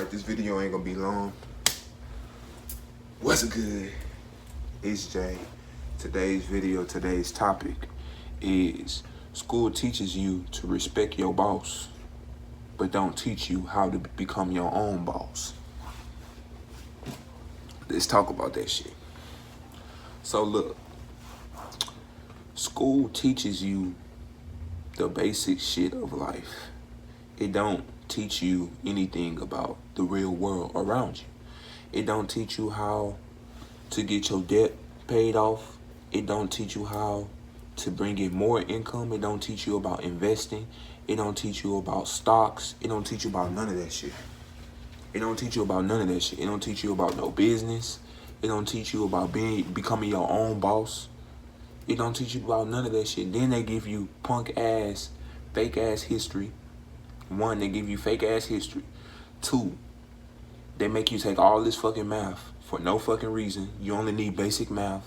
Alright, this video ain't gonna be long. What's good? It's Jay. Today's topic is school teaches you to respect your boss, but don't teach you how to become your own boss. Let's talk about that shit. So look, school teaches you the basic shit of life. It don't teach you anything about the real world around you. It don't teach you how to get your debt paid off. It don't teach you how to bring in more income. It don't teach you about investing. It don't teach you about stocks. It don't teach you about none of that shit. It don't teach you about none of that shit. It don't teach you about no business. It don't teach you about becoming your own boss. It don't teach you about none of that shit. Then they give you punk ass, fake ass history. One, they give you fake ass history. Two, they make you take all this fucking math for no fucking reason. You only need basic math.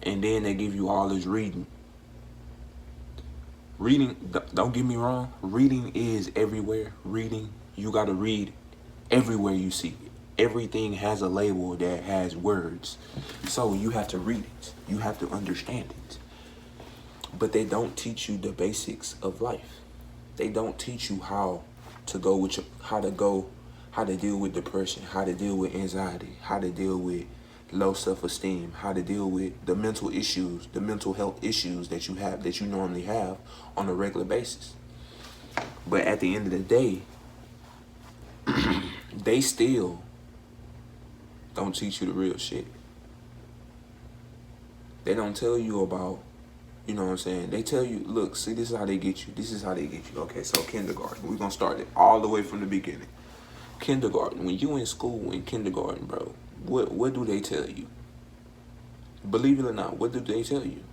And then they give you all this reading. Reading, don't get me wrong, reading is everywhere. Reading, you gotta read everywhere you see it. Everything has a label that has words. So you have to read it. You have to understand it. But they don't teach you the basics of life. They don't teach you how to deal with depression, how to deal with anxiety, how to deal with low self-esteem, how to deal with the mental issues, the mental health issues that you have, that you normally have on a regular basis. But at the end of the day, they still don't teach you the real shit. They don't tell you about, you know what I'm saying? They tell you, look, see, this is how they get you. This is how they get you. Okay, so kindergarten. We're going to start it all the way from the beginning. Kindergarten. When you in school in kindergarten, bro, what do they tell you? Believe it or not, what do they tell you?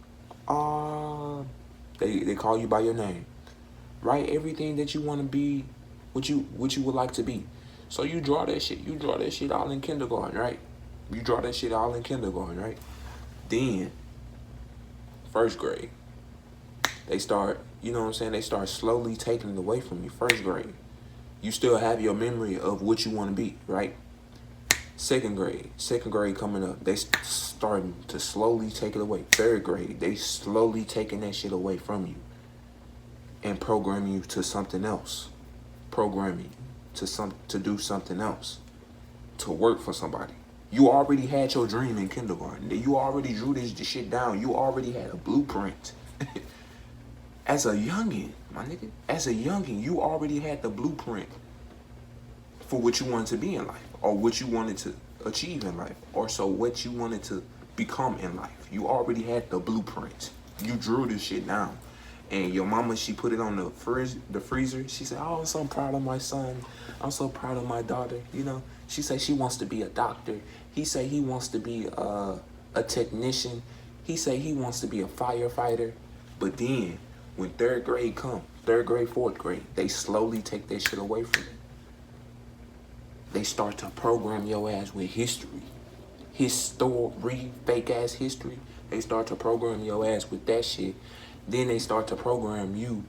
They call you by your name. Write everything that you want to be, what you would like to be. So you draw that shit. You draw that shit all in kindergarten, right? You draw that shit all in kindergarten, right? Then, first grade, they start, you know what I'm saying? They start slowly taking it away from you. First grade, you still have your memory of what you want to be, right? Second grade coming up, they starting to slowly take it away. Third grade, they slowly taking that shit away from you and programming you to something else. Programming you to do something else, to work for somebody. You already had your dream in kindergarten. You already drew this shit down. You already had a blueprint. As a youngin', my nigga, you already had the blueprint for what you wanted to be in life, or what you wanted to achieve in life, or so what you wanted to become in life. You already had the blueprint. You drew this shit down. And your mama, she put it on the freezer. She said, oh, I'm so proud of my son. I'm so proud of my daughter. You know, she said she wants to be a doctor. He said he wants to be a technician. He said he wants to be a firefighter. But then, when third grade, fourth grade, they slowly take that shit away from you. They start to program your ass with history. Fake ass history. They start to program your ass with that shit. Then they start to program you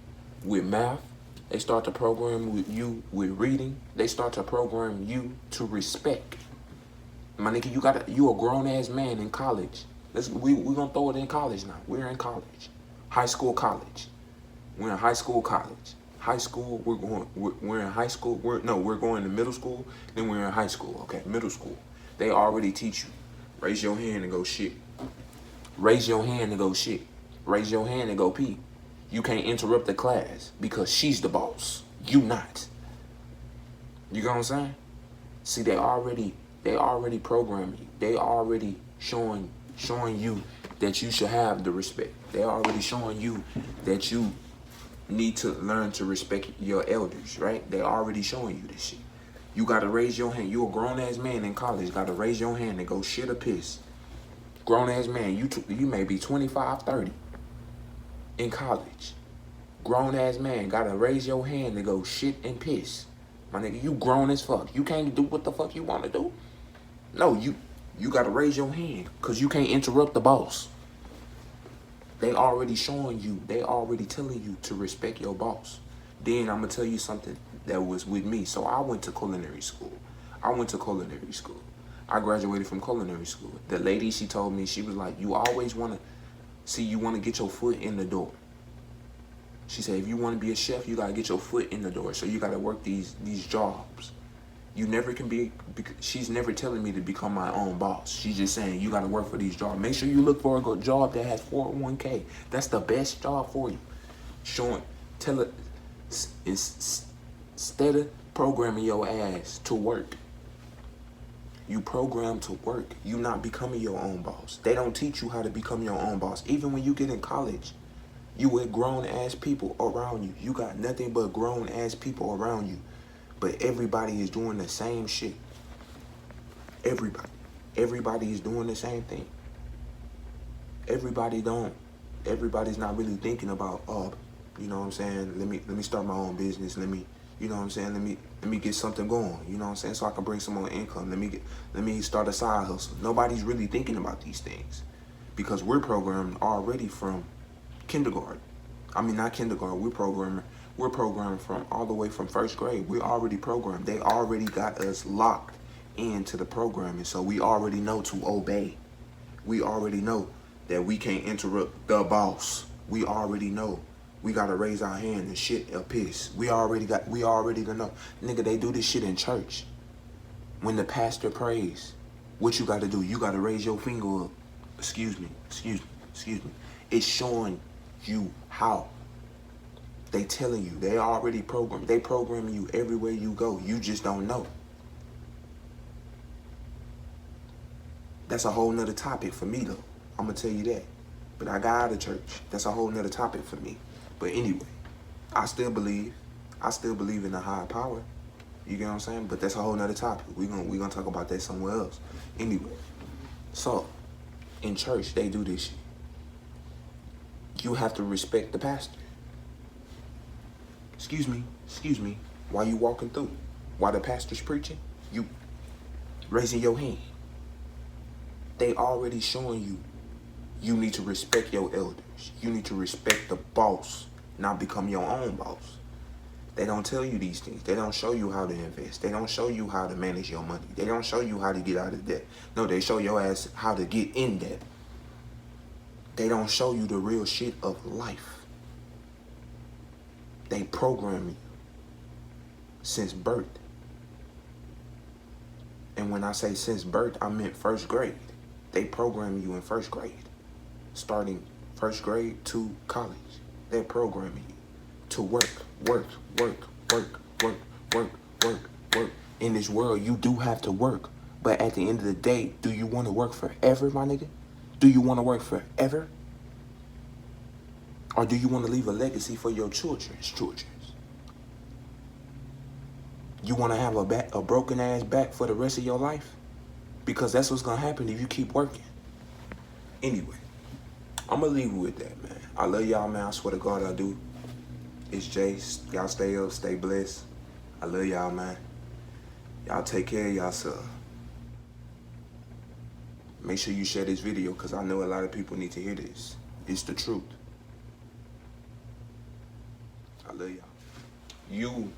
with math. They start to program you with reading. They start to program you to respect. My nigga, you a grown ass man in college. We gonna throw it in college now. We're in college. High school, college. We're in high school, college. High school, we're in high school. We're going to middle school, then we're in high school. Okay, middle school. They already teach you. Raise your hand and go shit. Raise your hand and go shit. Raise your hand and go pee. You can't interrupt the class because she's the boss. You not. You know what I'm saying? See, they already programming you. They already showing you that you should have the respect. They already showing you that you need to learn to respect your elders, right? They already showing you this shit. You gotta raise your hand. You a grown ass man in college. Gotta raise your hand and go shit or piss. Grown ass man, you may be 25, 30 in college. Grown ass man, gotta raise your hand and go shit and piss. My nigga, you grown as fuck. You can't do what the fuck you wanna do. No, you gotta raise your hand, cause you can't interrupt the boss. They already showing you, they already telling you to respect your boss. Then I'm gonna tell you something that was with me. So I went to culinary school. I graduated from culinary school. The lady, she told me, she was like, you always wanna see, you wanna get your foot in the door. She said, if you wanna be a chef, you gotta get your foot in the door. So you gotta work these jobs. You never can be, she's never telling me to become my own boss. She's just saying, you gotta work for these jobs. Make sure you look for a good job that has 401k. That's the best job for you. Tell it, instead of programming your ass to work, you program to work. You not becoming your own boss. They don't teach you how to become your own boss. Even when you get in college, you with grown ass people around you. You got nothing but grown ass people around you. But everybody is doing the same shit. Everybody is doing the same thing. Everybody's not really thinking about, oh, you know what I'm saying, let me start my own business. Let me, you know what I'm saying, let me get something going, you know what I'm saying, so I can bring some more income. Let me start a side hustle. Nobody's really thinking about these things because we're programmed already from kindergarten. I mean, not kindergarten, we're programmed from all the way from first grade. We're already programmed. They already got us locked into the programming, so we already know to obey. We already know that we can't interrupt the boss. We already know we gotta raise our hand and shit or piss. We already know. Nigga, they do this shit in church. When the pastor prays, what you gotta do? You gotta raise your finger up. Excuse me. It's showing you how. They telling you. They already programmed. They programming you everywhere you go. You just don't know. That's a whole nother topic for me though. I'm gonna tell you that. But I got out of church. That's a whole nother topic for me. But anyway, I still believe in a higher power. You get what I'm saying? But that's a whole nother topic. We're gonna talk about that somewhere else. Anyway, so in church they do this shit. You have to respect the pastor. Excuse me, while you walking through, while the pastor's preaching, you raising your hand. They already showing you, you need to respect your elders. You need to respect the boss, not become your own boss. They don't tell you these things. They don't show you how to invest. They don't show you how to manage your money. They don't show you how to get out of debt. No, they show your ass how to get in debt. They don't show you the real shit of life. They program you since birth. And when I say since birth, I meant first grade. They program you in first grade. Starting first grade to college. They're programming you to work. In this world, you do have to work. But at the end of the day, do you want to work forever, my nigga? Do you want to work forever? Or do you want to leave a legacy for your children's children? You want to have a broken ass back for the rest of your life? Because that's what's going to happen if you keep working. Anyway, I'm going to leave you with that, man. I love y'all, man. I swear to God I do. It's Jace. Y'all stay up, stay blessed. I love y'all, man. Y'all take care of yourself. Make sure you share this video because I know a lot of people need to hear this. It's the truth. I love y'all.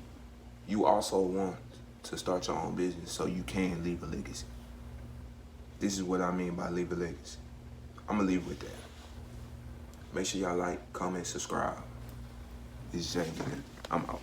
You also want to start your own business so you can leave a legacy. This is what I mean by leave a legacy. I'm going to leave with that. Make sure y'all like, comment, subscribe. This is Jay. I'm out.